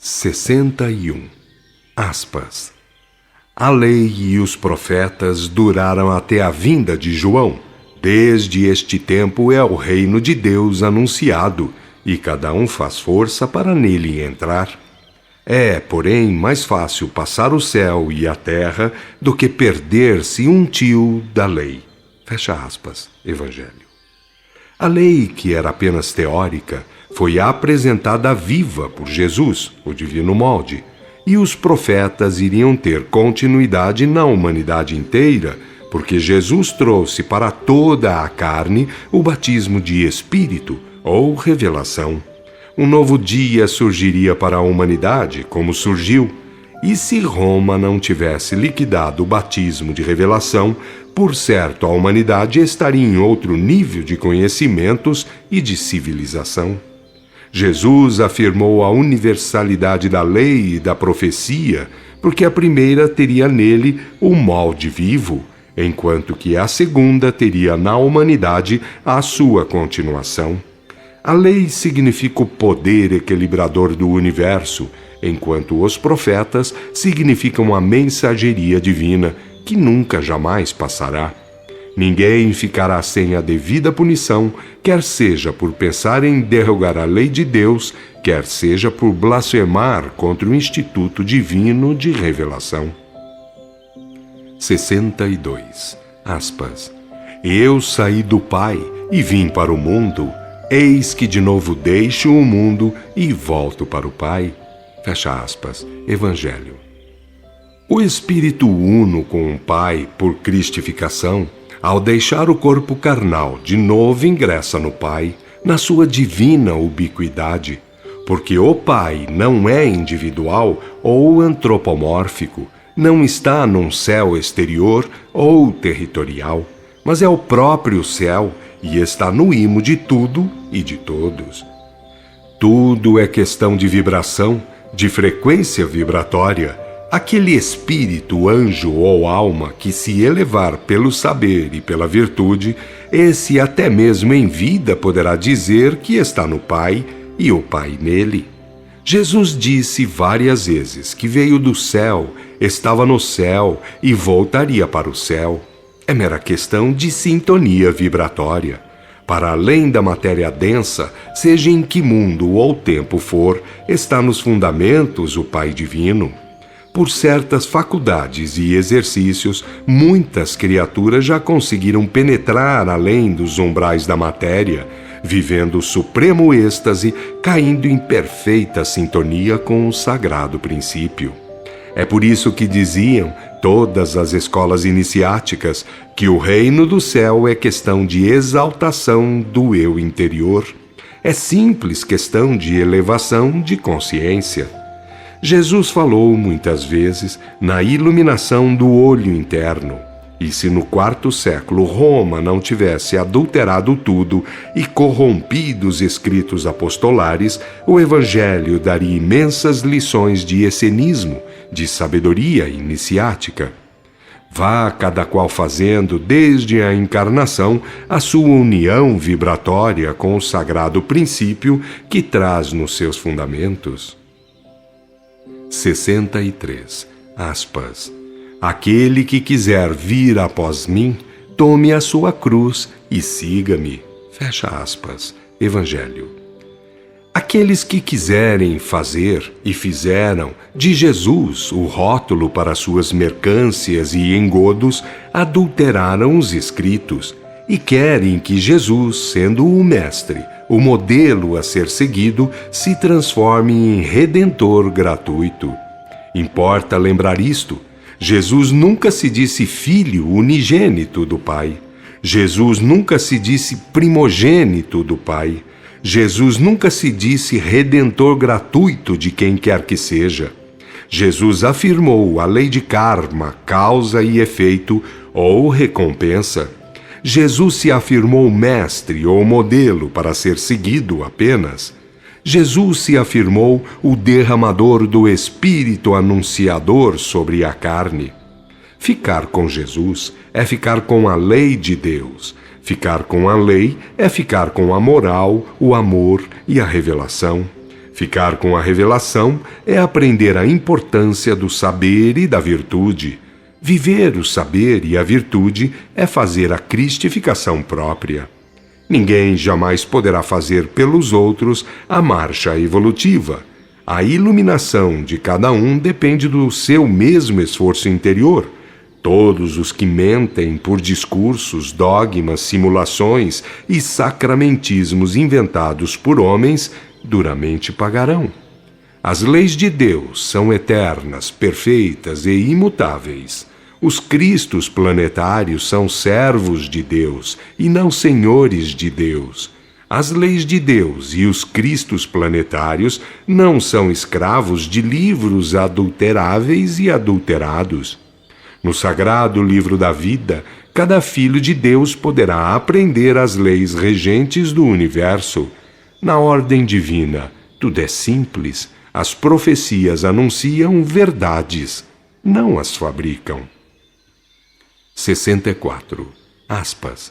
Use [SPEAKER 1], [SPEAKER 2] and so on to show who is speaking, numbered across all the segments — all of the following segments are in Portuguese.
[SPEAKER 1] 61. Aspas. A lei e os profetas duraram até a vinda de João. Desde este tempo é o reino de Deus anunciado, e cada um faz força para nele entrar. É, porém, mais fácil passar o céu e a terra do que perder-se um tio da lei. Fecha aspas. Evangelho. A lei, que era apenas teórica, foi apresentada viva por Jesus, o divino molde, e os profetas iriam ter continuidade na humanidade inteira, porque Jesus trouxe para toda a carne o batismo de Espírito, ou revelação. Um novo dia surgiria para a humanidade, como surgiu, e se Roma não tivesse liquidado o batismo de revelação, por certo a humanidade estaria em outro nível de conhecimentos e de civilização. Jesus afirmou a universalidade da lei e da profecia, porque a primeira teria nele o molde vivo, enquanto que a segunda teria na humanidade a sua continuação. A lei significa o poder equilibrador do universo, enquanto os profetas significam a mensageria divina, que nunca jamais passará. Ninguém ficará sem a devida punição, quer seja por pensar em derrogar a lei de Deus, quer seja por blasfemar contra o Instituto Divino de Revelação. 62. Aspas. Eu saí do Pai e vim para o mundo, eis que de novo deixo o mundo e volto para o Pai. Fecha aspas. Evangelho. O Espírito uno com o Pai por cristificação, ao deixar o corpo carnal, de novo ingressa no Pai, na sua divina ubiquidade, porque o Pai não é individual ou antropomórfico, não está num céu exterior ou territorial, mas é o próprio céu e está no imo de tudo e de todos. Tudo é questão de vibração, de frequência vibratória. Aquele espírito, anjo ou alma que se elevar pelo saber e pela virtude, esse até mesmo em vida poderá dizer que está no Pai e o Pai nele. Jesus disse várias vezes que veio do céu, estava no céu e voltaria para o céu. É mera questão de sintonia vibratória. Para além da matéria densa, seja em que mundo ou tempo for, está nos fundamentos o Pai Divino. Por certas faculdades e exercícios, muitas criaturas já conseguiram penetrar além dos umbrais da matéria, vivendo o supremo êxtase, caindo em perfeita sintonia com o sagrado princípio. É por isso que diziam todas as escolas iniciáticas que o reino do céu é questão de exaltação do eu interior. É simples questão de elevação de consciência. Jesus falou muitas vezes na iluminação do olho interno. E se no quarto século Roma não tivesse adulterado tudo e corrompido os escritos apostolares, o Evangelho daria imensas lições de essenismo, de sabedoria iniciática. Vá cada qual fazendo, desde a encarnação, a sua união vibratória com o sagrado princípio que traz nos seus fundamentos. 63. Aspas. Aquele que quiser vir após mim, tome a sua cruz e siga-me. Fecha aspas. Evangelho. Aqueles que quiserem fazer e fizeram de Jesus o rótulo para suas mercâncias e engodos, adulteraram os escritos e querem que Jesus, sendo o mestre, o modelo a ser seguido, se transforme em redentor gratuito. Importa lembrar isto: Jesus nunca se disse filho unigênito do Pai. Jesus nunca se disse primogênito do Pai. Jesus nunca se disse redentor gratuito de quem quer que seja. Jesus afirmou a lei de karma, causa e efeito, ou recompensa. Jesus se afirmou mestre ou modelo para ser seguido apenas. Jesus se afirmou o derramador do Espírito anunciador sobre a carne. Ficar com Jesus é ficar com a lei de Deus. Ficar com a lei é ficar com a moral, o amor e a revelação. Ficar com a revelação é aprender a importância do saber e da virtude. Viver o saber e a virtude é fazer a cristificação própria. Ninguém jamais poderá fazer pelos outros a marcha evolutiva. A iluminação de cada um depende do seu mesmo esforço interior. Todos os que mentem por discursos, dogmas, simulações e sacramentismos inventados por homens duramente pagarão. As leis de Deus são eternas, perfeitas e imutáveis. Os cristos planetários são servos de Deus e não senhores de Deus. As leis de Deus e os cristos planetários não são escravos de livros adulteráveis e adulterados. No sagrado livro da vida, cada filho de Deus poderá aprender as leis regentes do universo. Na ordem divina, tudo é simples. As profecias anunciam verdades, não as fabricam. 64. Aspas.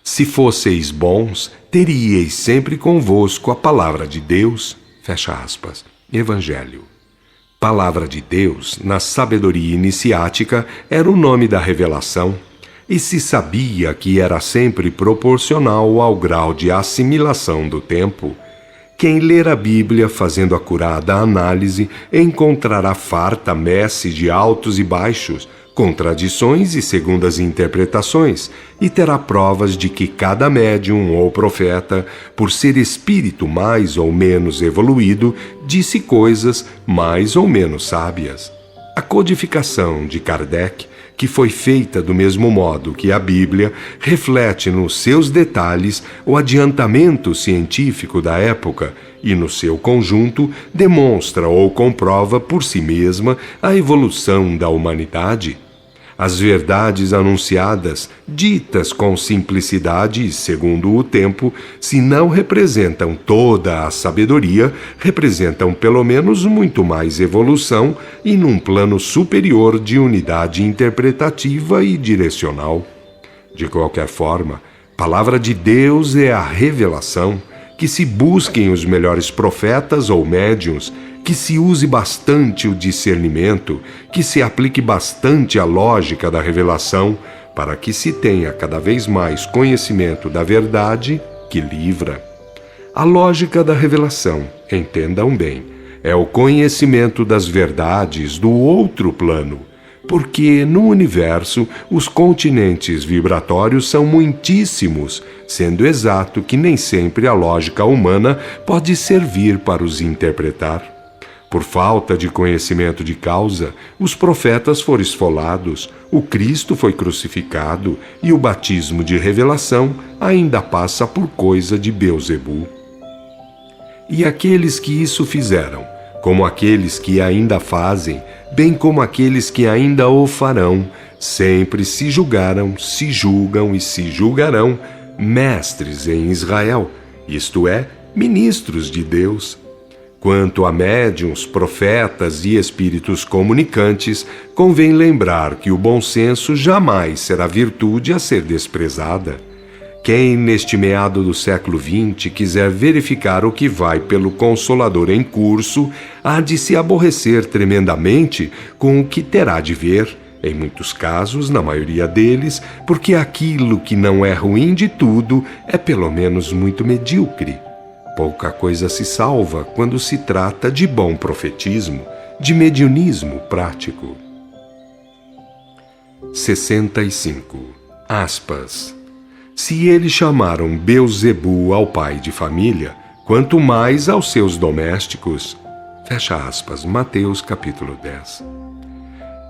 [SPEAKER 1] Se fosseis bons, teríeis sempre convosco a palavra de Deus. Fecha aspas. Evangelho. Palavra de Deus, na sabedoria iniciática, era o nome da revelação, e se sabia que era sempre proporcional ao grau de assimilação do tempo. Quem ler a Bíblia fazendo acurada análise encontrará farta messe de altos e baixos, contradições e segundas interpretações, e terá provas de que cada médium ou profeta, por ser espírito mais ou menos evoluído, disse coisas mais ou menos sábias. A codificação de Kardec, que foi feita do mesmo modo que a Bíblia, reflete nos seus detalhes o adiantamento científico da época e, no seu conjunto, demonstra ou comprova por si mesma a evolução da humanidade. As verdades anunciadas, ditas com simplicidade e segundo o tempo, se não representam toda a sabedoria, representam pelo menos muito mais evolução e num plano superior de unidade interpretativa e direcional. De qualquer forma, palavra de Deus é a revelação, que se busquem os melhores profetas ou médiuns, que se use bastante o discernimento, que se aplique bastante a lógica da revelação, para que se tenha cada vez mais conhecimento da verdade que livra. A lógica da revelação, entendam bem, é o conhecimento das verdades do outro plano, porque no universo os continentes vibratórios são muitíssimos, sendo exato que nem sempre a lógica humana pode servir para os interpretar. Por falta de conhecimento de causa, os profetas foram esfolados, o Cristo foi crucificado e o batismo de revelação ainda passa por coisa de Beelzebu. E aqueles que isso fizeram, como aqueles que ainda fazem, bem como aqueles que ainda o farão, sempre se julgaram, se julgam e se julgarão mestres em Israel, isto é, ministros de Deus. Quanto a médiuns, profetas e espíritos comunicantes, convém lembrar que o bom senso jamais será virtude a ser desprezada. Quem, neste meado do século XX, quiser verificar o que vai pelo Consolador em curso, há de se aborrecer tremendamente com o que terá de ver, em muitos casos, na maioria deles, porque aquilo que não é ruim de tudo é pelo menos muito medíocre. Pouca coisa se salva quando se trata de bom profetismo, de mediunismo prático. 65. Aspas. Se eles chamaram Beelzebu ao pai de família, quanto mais aos seus domésticos. Fecha aspas, Mateus capítulo 10.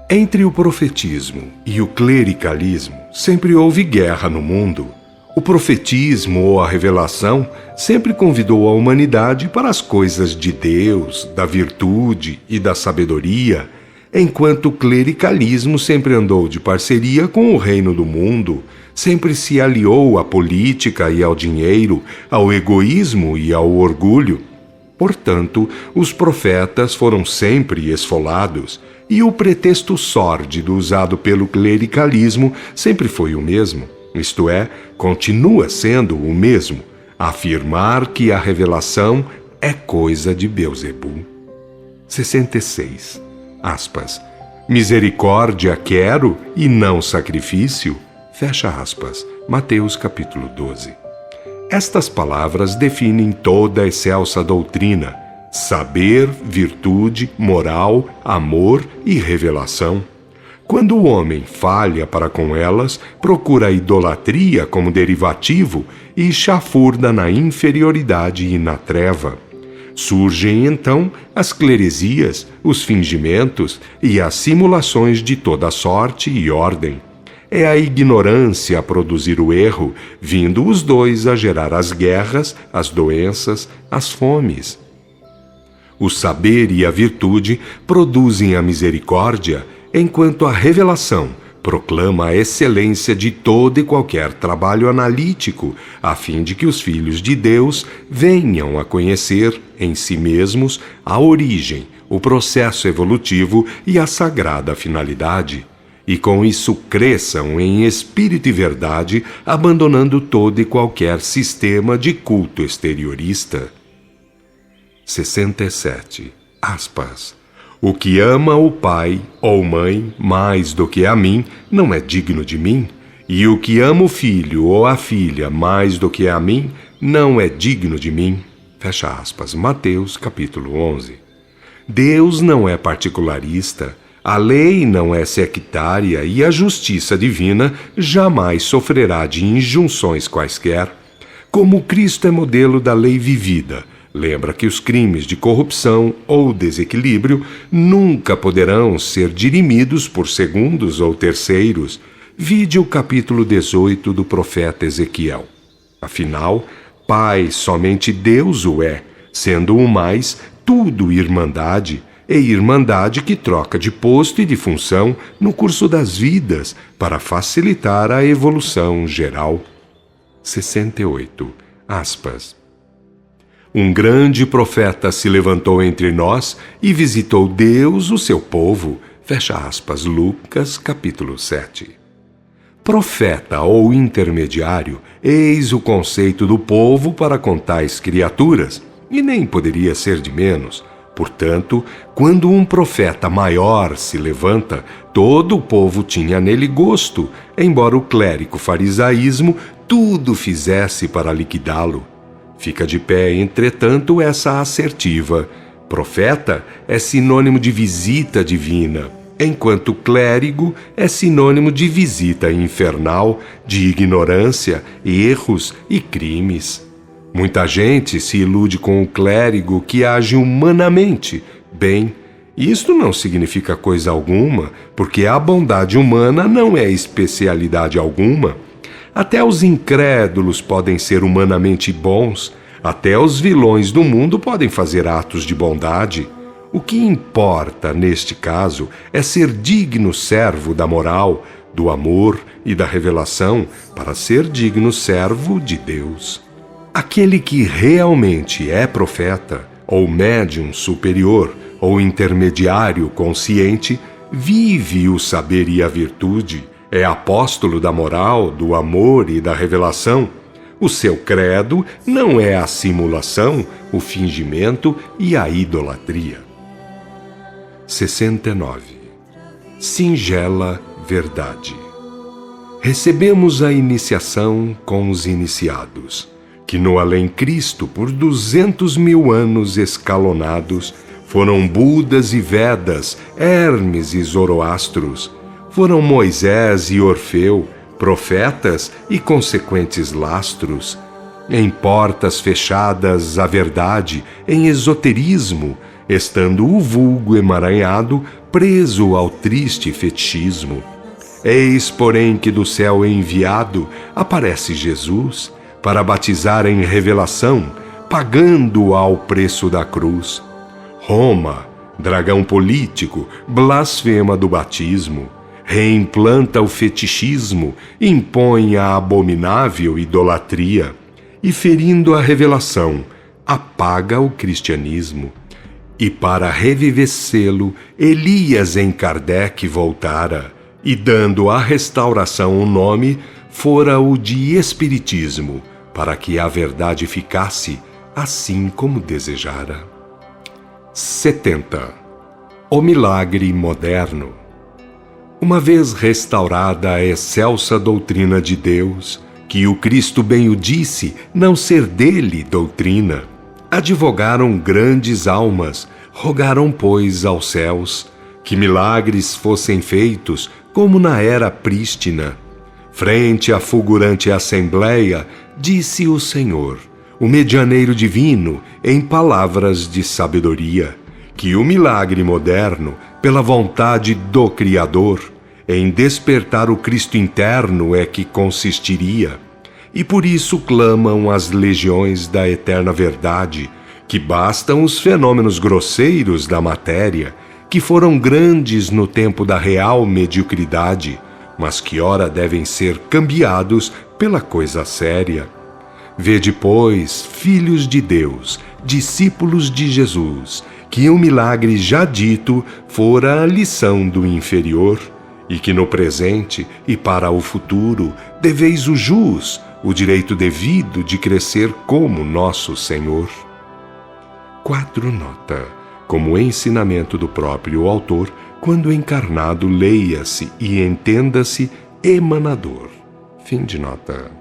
[SPEAKER 1] Entre o profetismo e o clericalismo sempre houve guerra no mundo. O profetismo ou a revelação sempre convidou a humanidade para as coisas de Deus, da virtude e da sabedoria, enquanto o clericalismo sempre andou de parceria com o reino do mundo, sempre se aliou à política e ao dinheiro, ao egoísmo e ao orgulho. Portanto, os profetas foram sempre esfolados, e o pretexto sórdido usado pelo clericalismo sempre foi o mesmo. Isto é, continua sendo o mesmo, afirmar que a revelação é coisa de Beelzebul. 66. Misericórdia quero e não sacrifício. Fecha aspas. Mateus capítulo 12. Estas palavras definem toda a excelsa doutrina: saber, virtude, moral, amor e revelação. Quando o homem falha para com elas, procura a idolatria como derivativo e chafurda na inferioridade e na treva. Surgem então as cleresias, os fingimentos e as simulações de toda sorte e ordem. É a ignorância a produzir o erro, vindo os dois a gerar as guerras, as doenças, as fomes. O saber e a virtude produzem a misericórdia, enquanto a revelação proclama a excelência de todo e qualquer trabalho analítico, a fim de que os filhos de Deus venham a conhecer em si mesmos a origem, o processo evolutivo e a sagrada finalidade, e com isso cresçam em espírito e verdade, abandonando todo e qualquer sistema de culto exteriorista. 67. O que ama o pai ou mãe mais do que a mim não é digno de mim, e o que ama o filho ou a filha mais do que a mim não é digno de mim. Fecha aspas. Mateus capítulo 11. Deus não é particularista, a lei não é sectária e a justiça divina jamais sofrerá de injunções quaisquer. Como Cristo é modelo da lei vivida, lembra que os crimes de corrupção ou desequilíbrio nunca poderão ser dirimidos por segundos ou terceiros. Vide o capítulo 18 do profeta Ezequiel. Afinal, Pai somente Deus o é, sendo o mais tudo irmandade, e irmandade que troca de posto e de função no curso das vidas para facilitar a evolução geral. 68. Um grande profeta se levantou entre nós e visitou Deus, o seu povo. Fecha aspas. Lucas, capítulo 7. Profeta ou intermediário, eis o conceito do povo para com tais criaturas, e nem poderia ser de menos. Portanto, quando um profeta maior se levanta, todo o povo tinha nele gosto, embora o clérigo farisaísmo tudo fizesse para liquidá-lo. Fica de pé, entretanto, essa assertiva: profeta é sinônimo de visita divina, enquanto clérigo é sinônimo de visita infernal, de ignorância, erros e crimes. Muita gente se ilude com o clérigo que age humanamente bem. Isto não significa coisa alguma, porque a bondade humana não é especialidade alguma. Até os incrédulos podem ser humanamente bons, até os vilões do mundo podem fazer atos de bondade. O que importa, neste caso, é ser digno servo da moral, do amor e da revelação, para ser digno servo de Deus. Aquele que realmente é profeta, ou médium superior, ou intermediário consciente, vive o saber e a virtude, é apóstolo da moral, do amor e da revelação. O seu credo não é a simulação, o fingimento e a idolatria. 69. Singela verdade. Recebemos a iniciação com os iniciados, que no além-Cristo, por 200.000 anos escalonados, foram Budas e Vedas, Hermes e Zoroastros, foram Moisés e Orfeu, profetas e consequentes lastros, em portas fechadas à verdade, em esoterismo, estando o vulgo emaranhado, preso ao triste fetichismo. Eis, porém, que do céu enviado aparece Jesus, para batizar em revelação, pagando ao preço da cruz. Roma, dragão político, blasfema do batismo, reimplanta o fetichismo, impõe a abominável idolatria e, ferindo a revelação, apaga o cristianismo. E para revivecê-lo, Elias em Kardec voltara, e dando à restauração um nome, fora o de Espiritismo, para que a verdade ficasse, assim como desejara. 70. O milagre moderno. Uma vez restaurada a excelsa doutrina de Deus, que o Cristo bem o disse, não ser dele doutrina, advogaram grandes almas, rogaram, pois, aos céus, que milagres fossem feitos, como na era prístina. Frente à fulgurante assembleia, disse o Senhor, o medianeiro divino, em palavras de sabedoria, que o milagre moderno, pela vontade do Criador, em despertar o Cristo interno é que consistiria. E por isso clamam as legiões da eterna verdade, que bastam os fenômenos grosseiros da matéria, que foram grandes no tempo da real mediocridade, mas que ora devem ser cambiados pela coisa séria. Vede, pois, filhos de Deus, discípulos de Jesus, que o milagre já dito fora a lição do inferior, e que no presente e para o futuro deveis o jus, o direito devido de crescer como nosso Senhor. 4 nota. Como ensinamento do próprio autor, quando encarnado leia-se e entenda-se emanador. Fim de nota.